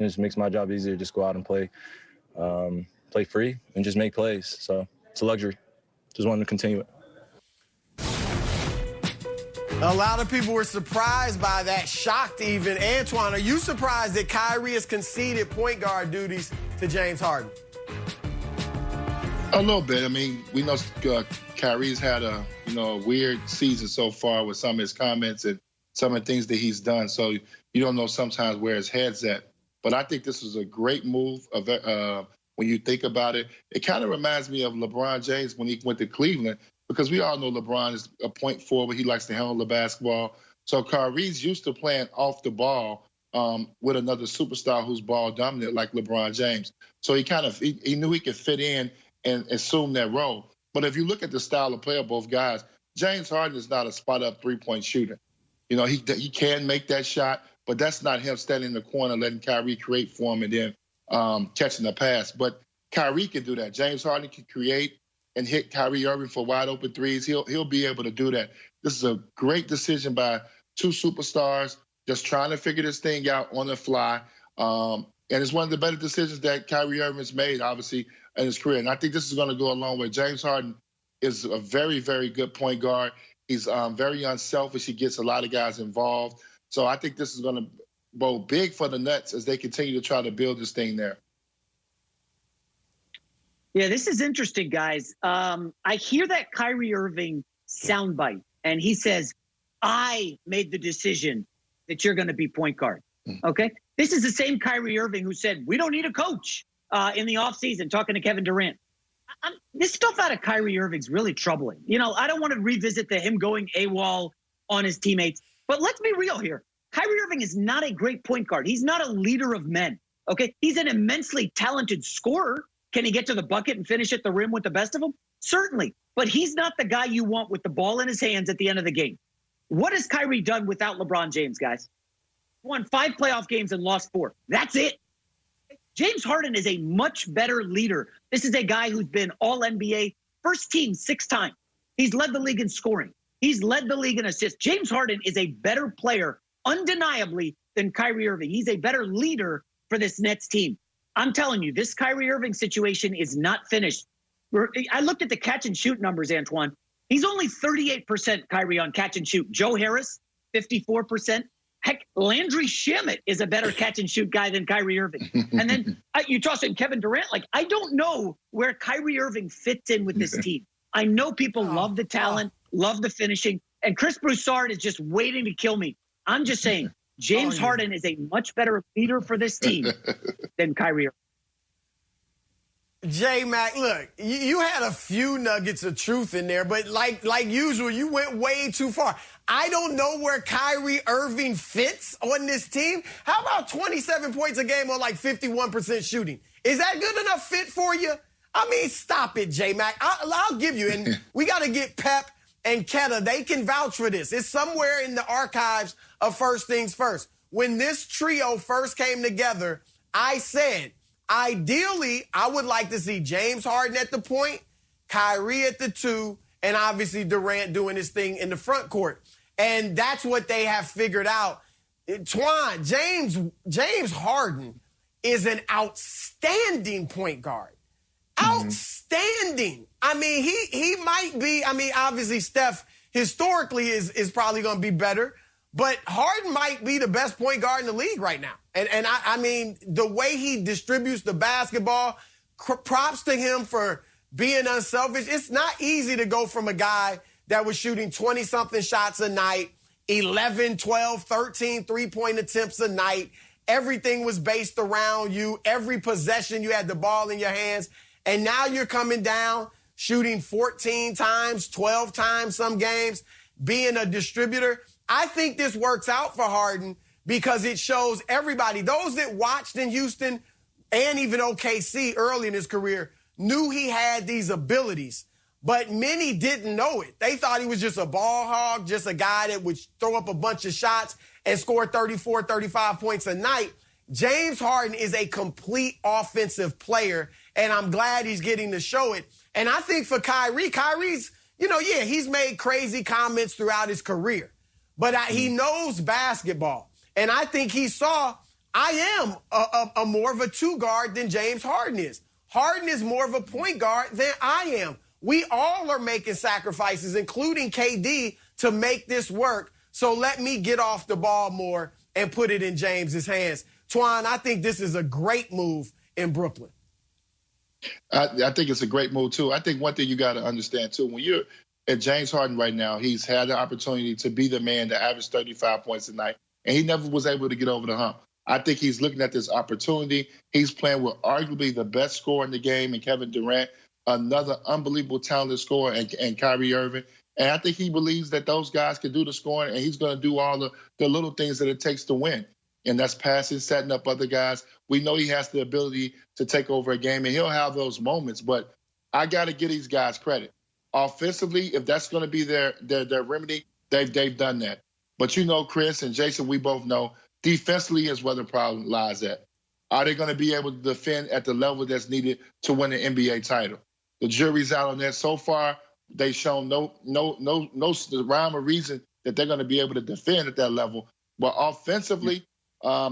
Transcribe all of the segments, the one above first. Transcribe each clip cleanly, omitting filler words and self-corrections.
It just makes my job easier. Just go out and play free and just make plays. So it's a luxury. Just wanted to continue it. A lot of people were surprised by that, shocked even. Antoine, are you surprised that Kyrie has conceded point guard duties to James Harden? A little bit. I mean, we know Kyrie's had a weird season so far with some of his comments and some of the things that he's done. So you don't know sometimes where his head's at. But I think this was a great move when you think about it. It kind of reminds me of LeBron James when he went to Cleveland, because we all know LeBron is a point forward. He likes to handle the basketball. So Kyrie's used to playing off the ball with another superstar who's ball dominant like LeBron James. So he knew he could fit in and assume that role. But if you look at the style of play of both guys, James Harden is not a spot-up three-point shooter. He can make that shot, but that's not him standing in the corner letting Kyrie create for him and then catching the pass. But Kyrie can do that. James Harden can create and hit Kyrie Irving for wide open threes. He'll be able to do that. This is a great decision by two superstars just trying to figure this thing out on the fly. And it's one of the better decisions that Kyrie Irving's made, obviously, in his career. And I think this is going to go a long way. James Harden is a very, very good point guard. He's very unselfish. He gets a lot of guys involved. So I think this is going to go big for the Nets as they continue to try to build this thing there. Yeah, this is interesting, guys. I hear that Kyrie Irving soundbite, and he says, I made the decision that you're going to be point guard. Okay? This is the same Kyrie Irving who said, we don't need a coach in the offseason, talking to Kevin Durant. This stuff out of Kyrie Irving's really troubling. I don't want to revisit him going AWOL on his teammates, but let's be real here. Kyrie Irving is not a great point guard. He's not a leader of men, okay? He's an immensely talented scorer. Can he get to the bucket and finish at the rim with the best of them? Certainly, but he's not the guy you want with the ball in his hands at the end of the game. What has Kyrie done without LeBron James, guys? Won 5 playoff games and lost 4. That's it. James Harden is a much better leader. This is a guy who's been all-NBA, first team 6 times. He's led the league in scoring. He's led the league in assists. James Harden is a better player, undeniably, than Kyrie Irving. He's a better leader for this Nets team. I'm telling you, this Kyrie Irving situation is not finished. I looked at the catch and shoot numbers, Antoine. He's only 38% Kyrie on catch and shoot. Joe Harris, 54%. Heck, Landry Shamet is a better catch and shoot guy than Kyrie Irving. And then you toss in Kevin Durant. I don't know where Kyrie Irving fits in with this team. I know people love the talent, love the finishing, and Chris Broussard is just waiting to kill me. I'm just saying, James Harden is a much better leader for this team than Kyrie Irving. J-Mac, look, you had a few nuggets of truth in there, but like usual, you went way too far. I don't know where Kyrie Irving fits on this team. How about 27 points a game on 51% shooting? Is that good enough fit for you? I mean, stop it, J-Mac. I'll give you, and we got to get Pep and Keta. They can vouch for this. It's somewhere in the archives of First Things First. When this trio first came together, I said, ideally, I would like to see James Harden at the point, Kyrie at the 2, and obviously Durant doing his thing in the front court. And that's what they have figured out. Twan, James Harden is an outstanding point guard. Outstanding. I mean, he might be, obviously Steph historically is probably going to be better, but Harden might be the best point guard in the league right now. And I mean, the way he distributes the basketball, props to him for being unselfish. It's not easy to go from a guy that was shooting 20-something shots a night, 11, 12, 13 three-point attempts a night. Everything was based around you. Every possession, you had the ball in your hands. And now you're coming down, shooting 14 times, 12 times some games, being a distributor. I think this works out for Harden because it shows everybody, those that watched in Houston and even OKC early in his career, knew he had these abilities, but many didn't know it. They thought he was just a ball hog, just a guy that would throw up a bunch of shots and score 34, 35 points a night. James Harden is a complete offensive player, and I'm glad he's getting to show it. And I think for Kyrie's, he's made crazy comments throughout his career, but he knows basketball. And I think he saw I am a more of a two guard than James Harden is. Harden is more of a point guard than I am. We all are making sacrifices, including KD, to make this work. So let me get off the ball more and put it in James's hands. Twan, I think this is a great move in Brooklyn. I think it's a great move, too. I think one thing you got to understand, too, when you're at James Harden right now, he's had the opportunity to be the man to average 35 points a night, and he never was able to get over the hump. I think he's looking at this opportunity. He's playing with arguably the best scorer in the game in Kevin Durant, another unbelievable talented scorer, and Kyrie Irving. And I think he believes that those guys can do the scoring, and he's going to do all the little things that it takes to win. And that's passing, setting up other guys. We know he has the ability to take over a game, and he'll have those moments. But I got to give these guys credit. Offensively, if that's going to be their remedy, they've done that. But you know, Chris and Jason, we both know defensively is where the problem lies at. Are they going to be able to defend at the level that's needed to win an NBA title? The jury's out on that. So far, they've shown no rhyme or reason that they're going to be able to defend at that level. But offensively,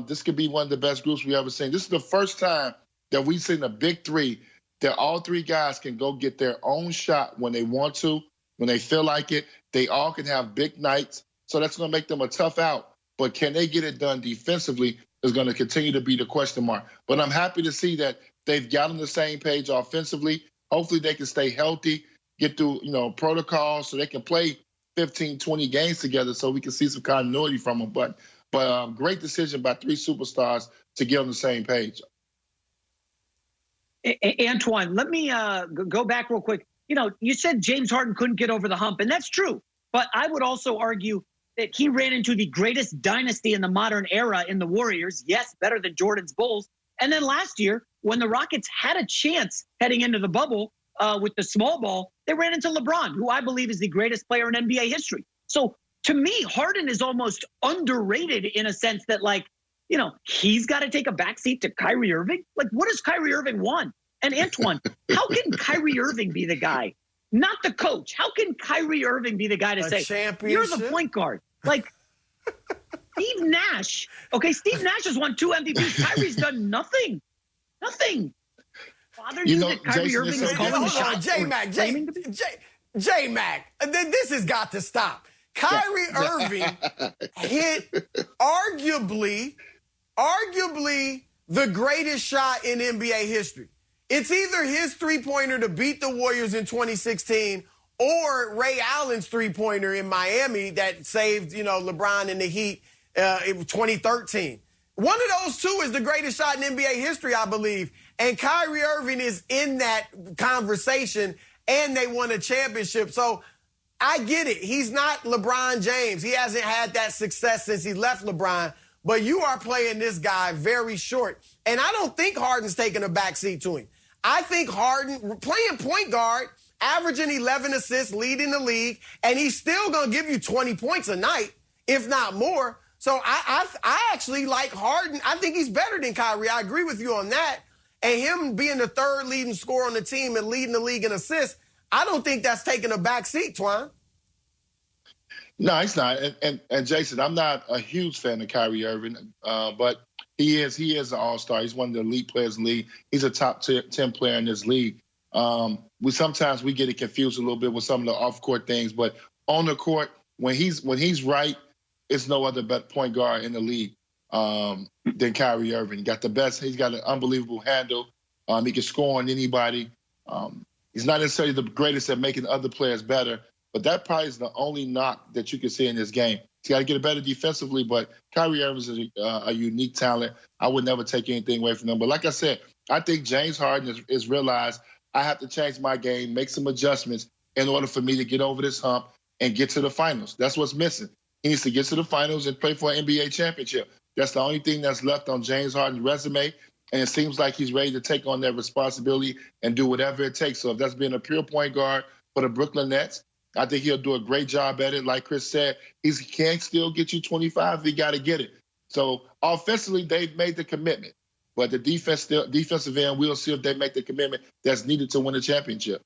this could be one of the best groups we've ever seen. This is the first time that we've seen a big three, that all three guys can go get their own shot when they want to, when they feel like it. They all can have big nights. So that's going to make them a tough out. But can they get it done defensively is going to continue to be the question mark. But I'm happy to see that they've got on the same page offensively. Hopefully they can stay healthy, get through, protocols so they can play 15, 20 games together so we can see some continuity from them. But great decision by three superstars to get on the same page. Antoine, let me go back real quick. You said James Harden couldn't get over the hump, and that's true. But I would also argue that he ran into the greatest dynasty in the modern era in the Warriors. Yes, better than Jordan's Bulls. And then last year, when the Rockets had a chance heading into the bubble with the small ball, they ran into LeBron, who I believe is the greatest player in NBA history. So to me, Harden is almost underrated in a sense that, he's got to take a backseat to Kyrie Irving. Like, what does Kyrie Irving want? And Antoine, how can Kyrie Irving be the guy, not the coach? How can Kyrie Irving be the guy to say, you're the point guard? Like, Steve Nash. Okay, Steve Nash has won 2 MVPs. Kyrie's done nothing. Nothing. Bother you that Kyrie Jason, Irving is calling the shots? J-Mac, this has got to stop. Kyrie Irving hit arguably the greatest shot in NBA history. It's either his three-pointer to beat the Warriors in 2016 or Ray Allen's three-pointer in Miami that saved, LeBron and the Heat in 2013. One of those two is the greatest shot in NBA history, I believe. And Kyrie Irving is in that conversation, and they won a championship. So I get it. He's not LeBron James. He hasn't had that success since he left LeBron. But you are playing this guy very short. And I don't think Harden's taking a backseat to him. I think Harden, playing point guard, averaging 11 assists, leading the league, and he's still going to give you 20 points a night, if not more. So I actually like Harden. I think he's better than Kyrie. I agree with you on that. And him being the third leading scorer on the team and leading the league in assists, I don't think that's taking a back seat, Twan. No, it's not. And Jason, I'm not a huge fan of Kyrie Irving, but he is an all-star. He's one of the elite players in the league. He's a top 10 player in this league. Sometimes we get it confused a little bit with some of the off-court things, but on the court, when he's right, it's no other point guard in the league than Kyrie Irving. He's got an unbelievable handle. He can score on anybody. He's not necessarily the greatest at making other players better, but that probably is the only knock that you can see in this game. He's got to get better defensively, but Kyrie Irving is a unique talent. I would never take anything away from him. But like I said, I think James Harden is realized I have to change my game, make some adjustments in order for me to get over this hump and get to the finals. That's what's missing. He needs to get to the finals and play for an NBA championship. That's the only thing that's left on James Harden's resume, and it seems like he's ready to take on that responsibility and do whatever it takes. So if that's being a pure point guard for the Brooklyn Nets, I think he'll do a great job at it. Like Chris said, he can still get you 25 if he got to get it. So offensively, they've made the commitment. But the defensive end, we'll see if they make the commitment that's needed to win a championship.